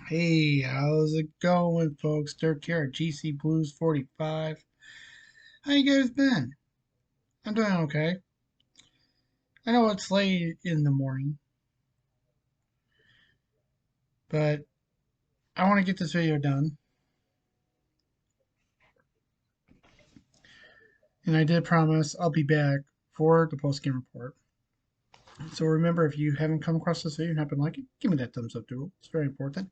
Hey, how's it going, folks? Dirk here at GC Blues 45. How you guys been? I'm doing okay. I know it's late in the morning, but I want to get this video done. And I did promise I'll be back for the post-game report. So remember, if you haven't come across this video and haven't liked it, give me that thumbs up, dude. It's very important.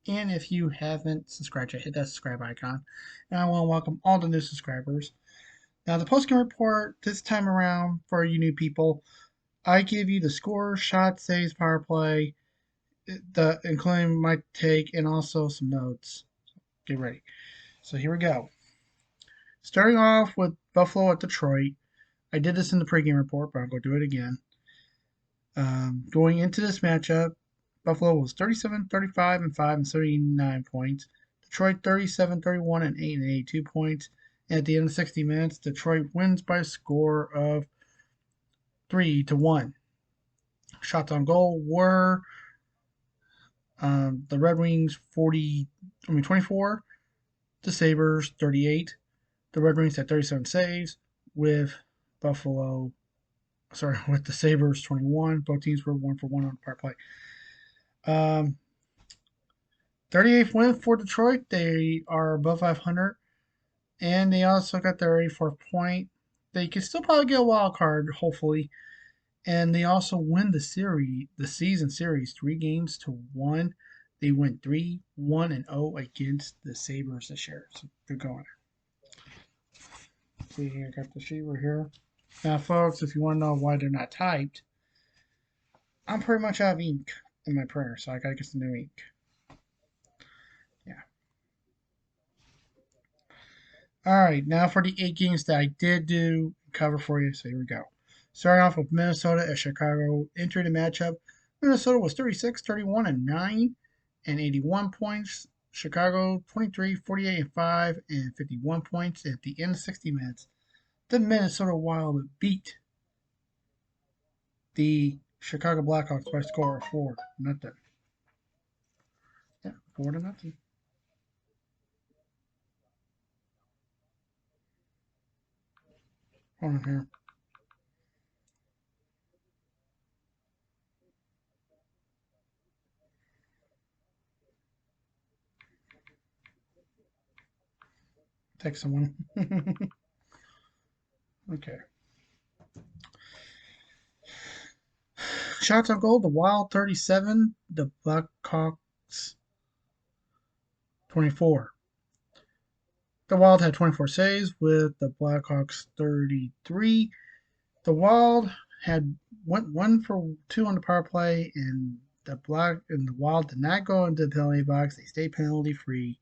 And if you haven't subscribed yet, hit that subscribe icon. And I want to welcome all the new subscribers. Now, the post-game report this time around for you new people, I give you the score, shot, saves, power play, including my take and also some notes. Get ready. So here we go. Starting off with Buffalo at Detroit. I did this in the pregame report, but I'll go do it again. Going into this matchup, Buffalo was 37, 35, and 5 and 39 points. Detroit 37, 31, and 8 and 82 points. And at the end of 60 minutes, Detroit wins by a score of 3-1. Shots on goal were the Red Wings 24, the Sabres 38. The Red Wings had 37 saves with with the Sabres 21. Both teams were 1-for-1 on the power play. 38th win for Detroit. They are above 500, and they also got their 84th point. They can still probably get a wild card, hopefully. And they also win the season series, 3-1. They went 3-1-0 against the Sabres this year. So good going. See here, I got the sheet right here. Now, folks, if you want to know why they're not typed, I'm pretty much out of ink in my printer, so I gotta get some new ink. Yeah. All right, now for the 8 games that I did do cover for you. So here we go. Starting off with Minnesota at Chicago. Entering the matchup, Minnesota was 36, 31, and 9 and 81 points. Chicago 23, 48, and 5 and 51 points. At the end of 60 minutes, the Minnesota Wild beat the Chicago Blackhawks by a score of 4-0. Yeah, 4-0. Hold on here. Text someone. Okay. Shots on goal, the Wild 37, the Blackhawks 24. The Wild had 24 saves with the Blackhawks 33. The Wild went 1-for-2 on the power play, and the Wild did not go into the penalty box. They stayed penalty free,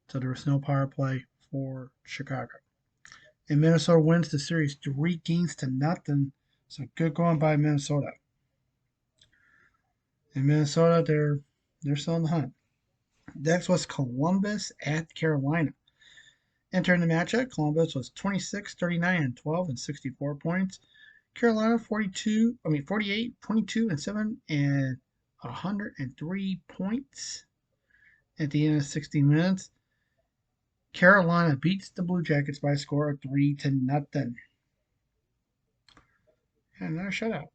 so there was no power play for Chicago. And Minnesota wins the series 3-0. So good going by Minnesota. In Minnesota, they're still in the hunt. Next was Columbus at Carolina. Entering the matchup, Columbus was 26, 39, and 12 and 64 points. Carolina 48, 22, and 7 and 103 points. At the end of 60 minutes, Carolina beats the Blue Jackets by a score of 3-0. And another shutout.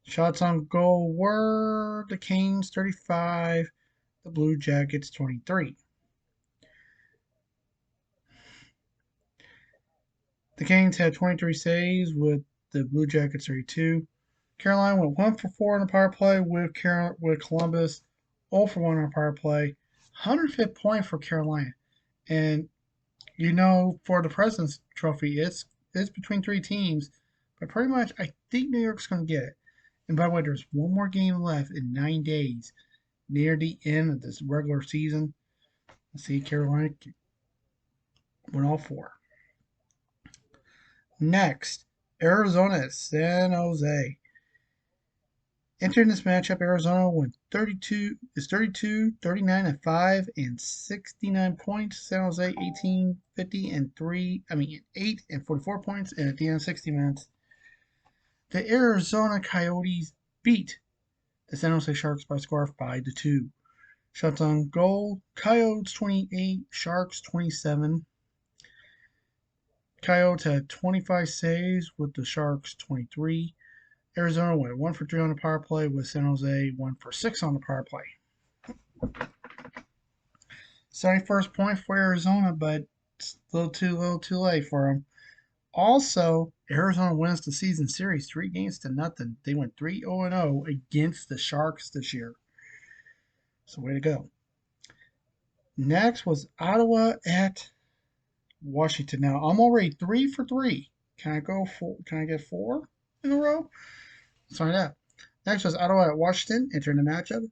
Shots on goal were the Canes 35, the Blue Jackets 23. The Canes had 23 saves with the Blue Jackets 32. Carolina went 1-for-4 on the power play with Columbus 0-for-1 on the power play. 105th point for Carolina. And for the President's Trophy, it's between 3 teams, but pretty much I think New York's going to get it. And by the way, there's one more game left in 9 days near the end of this regular season. Let's see, Carolina went all 4. Next, Arizona at San Jose. Entering this matchup, Arizona went 32, 39, and 5 and 69 points. San Jose 18, 50, and 8 and 44 points. And at the end of 60 minutes, the Arizona Coyotes beat the San Jose Sharks by a score of 5-2. Shots on goal, Coyotes 28, Sharks 27. Coyotes had 25 saves with the Sharks 23. Arizona went 1 for 3 on the power play with San Jose 1 for 6 on the power play. 71st point for Arizona, but it's a little too late for them. Also, Arizona wins the season series 3-0. They went 3-0 against the Sharks this year. So way to go. Next was Ottawa at Washington. Now I'm already 3 for 3. Can I get 4 in a row? Sorry that. Next was Ottawa at Washington entering the matchup.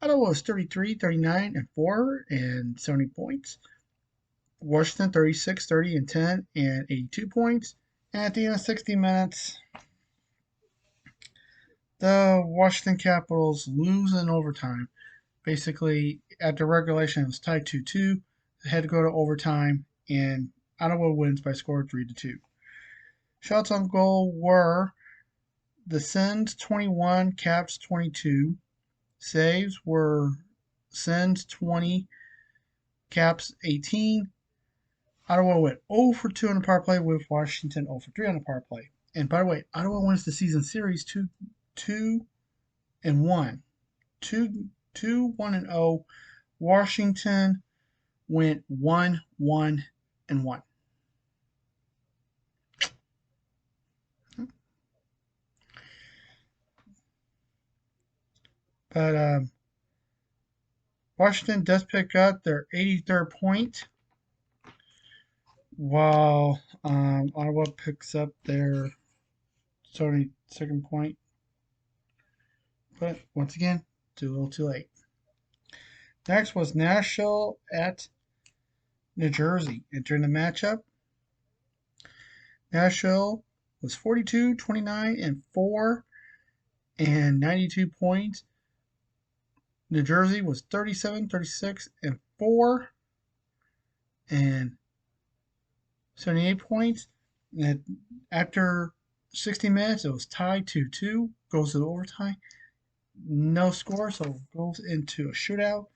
Ottawa was 33, 39, and 4 and 70 points. Washington 36, 30, and 10 and 82 points. And at the end of 60 minutes, the Washington Capitals lose in overtime. Basically, at the regulation, it was tied 2-2. They had to go to overtime, and Ottawa wins by a score of 3-2. Shots on goal were the Sens 21, Caps 22. Saves were Sens 20, Caps 18. Ottawa went 0 for 2 on the power play with Washington 0 for 3 on the power play. And by the way, Ottawa wins the season series 2-1. 2-1-0. Washington went 1-1-1. But Washington does pick up their 83rd point, while Ottawa picks up their 72nd point. But once again, too little too late. Next was Nashville at New Jersey. Entering the matchup, Nashville was 42, 29, and 4 and 92 points. New Jersey was 37, 36, and 4 and 78 points. And after 60 minutes, it was tied 2-2. Goes to overtime. No score, so it goes into a shootout.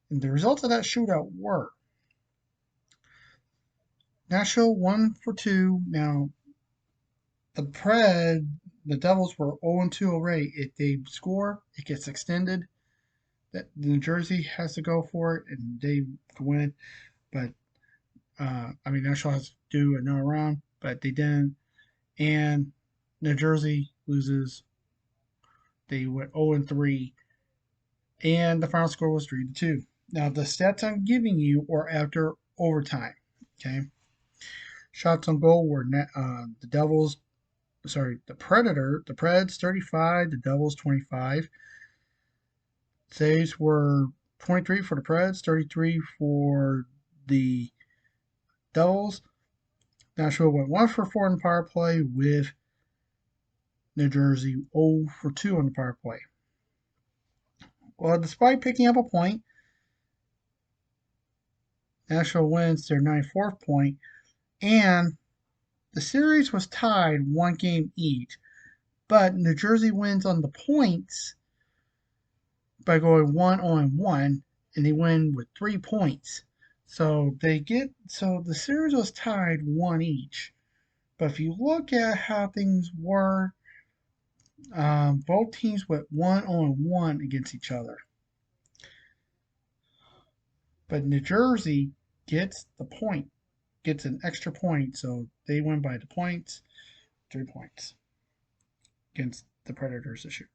And the results of that shootout were Nashville 1 for 2. Now, the Devils were 0-2 already. If they score, it gets extended. That New Jersey has to go for it, and they win. But Nashville has to do another round, but they didn't. And New Jersey loses. They went 0-3, and the final score was 3-2. Now the stats I'm giving you are after overtime. Okay, shots on goal were the Preds 35, the Devils 25. Saves were 23 for the Preds, 33 for the Devils. Nashville went 1 for 4 on the power play with New Jersey 0 for 2 on the power play. Well, despite picking up a point, Nashville wins their 94th point, and the series was tied 1 game each. But New Jersey wins on the points by going 1-1, and they win with 3 points. So the series was tied 1 each. But if you look at how things were, both teams went 1-1 against each other. But New Jersey gets an extra point, so they win by the points, 3 points against the Predators this year.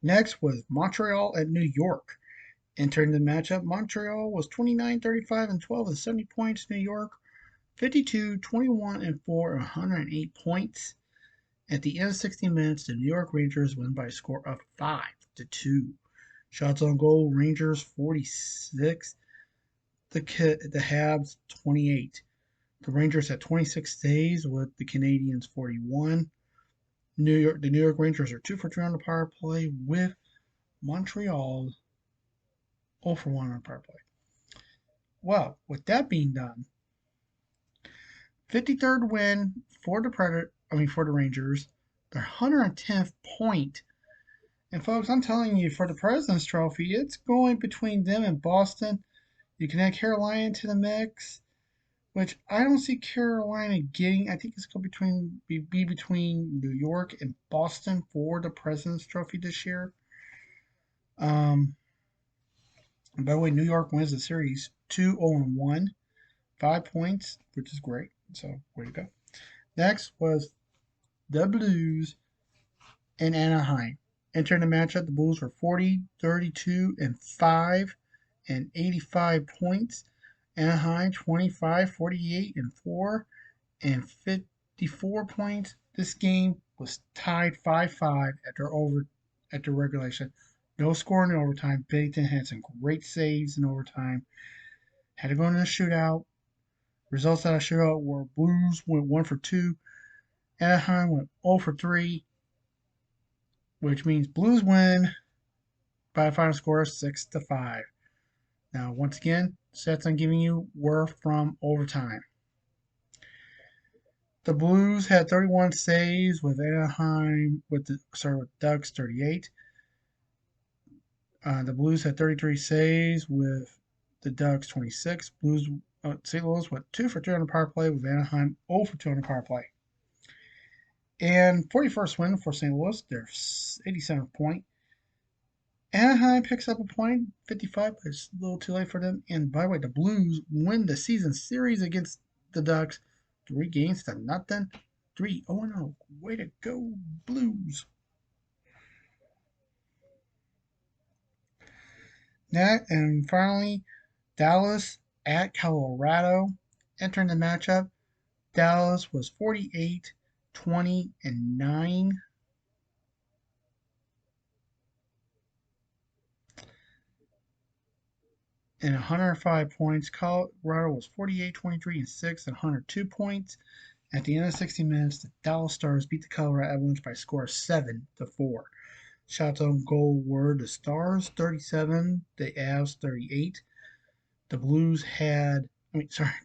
Next was Montreal at New York. Entering the matchup, Montreal was 29, 35, and 12 with 70 points. New York 52, 21, and 4, 108 points. At the end of 60 minutes, the New York Rangers win by a score of 5-2. Shots on goal, Rangers 46, the Habs 28. The Rangers had 26 saves with the Canadians 41. The New York Rangers are 2 for 3 on the power play with Montreal 0 for 1 on the power play. Well, with that being done, 53rd win for the Rangers, their 110th point And folks, I'm telling you, for the President's Trophy, it's going between them and Boston. You can add Carolina to the mix, which I don't see Carolina getting. I think it's going to be between New York and Boston for the President's Trophy this year. Um, by the way, New York wins the series 2-0-1, 5 points, which is great. So, way to go. Next was the Blues in Anaheim. Entering the matchup, the Blues were 40, 32, and 5 and 85 points. Anaheim 25, 48, and 4 and 54 points. This game was tied 5-5 after regulation. No scoring in overtime. Bennington had some great saves in overtime. Had to go in a shootout. Results out of shootout were Blues went 1 for 2. Anaheim went 0 for 3, which means Blues win by a final score of 6-5. Now, once again, sets I'm giving you were from overtime. The Blues had 31 saves with Anaheim with Ducks 38. The Blues had 33 saves with the Ducks 26. St. Louis went 2 for 2 on the power play with Anaheim 0 for 2 on the power play. And 41st win for St. Louis, their 87th point. Anaheim picks up a point, 55, but it's a little too late for them. And by the way, the Blues win the season series against the Ducks 3-0. 3-0. Way to go, Blues. And finally, Dallas at Colorado. Entering the matchup, Dallas was 48, 20, and 9. And 105 points. Colorado was 48, 23, and 6, and 102 points. At the end of 60 minutes, the Dallas Stars beat the Colorado Avalanche by a score of 7-4. Shots on goal were the Stars 37, the Avs 38. The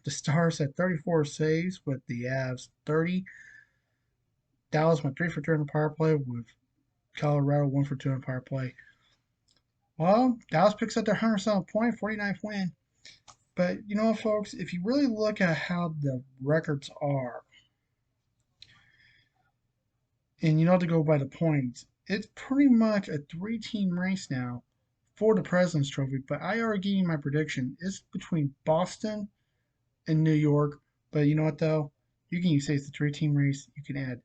Stars had 34 saves with the Avs 30. Dallas went 3 for 3 on the power play with Colorado 1 for 2 on the power play. Well, Dallas picks up their 107th point, 49th win. But you know, folks, if you really look at how the records are, and you know to go by the points, it's pretty much a three-team race now for the President's Trophy. But I already gave you my prediction. It's between Boston and New York. But you know what, though? You can say it's a three-team race. You can add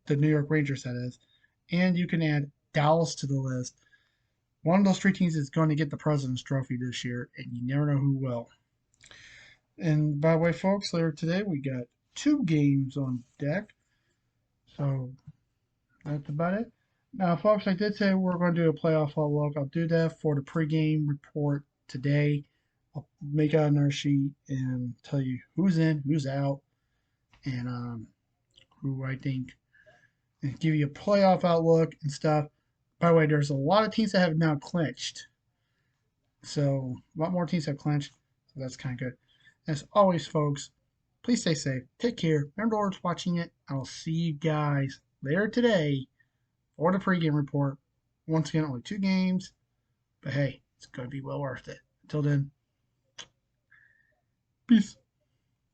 the New York Rangers, that is. And you can add Dallas to the list. One of those three teams is going to get the President's Trophy this year, and you never know who will. And by the way, folks, later today we got 2 games on deck. So that's about it. Now, folks, I did say we're going to do a playoff outlook. I'll do that for the pregame report today. I'll make out another sheet and tell you who's in, who's out, and who I think, and give you a playoff outlook and stuff. By the way, there's a lot of teams that have now clinched. So a lot more teams have clinched. So that's kind of good. As always, folks, please stay safe. Take care. Remember what's watching it. I'll see you guys later today for the pregame report. Once again, only 2 games. But hey, it's going to be well worth it. Until then, peace.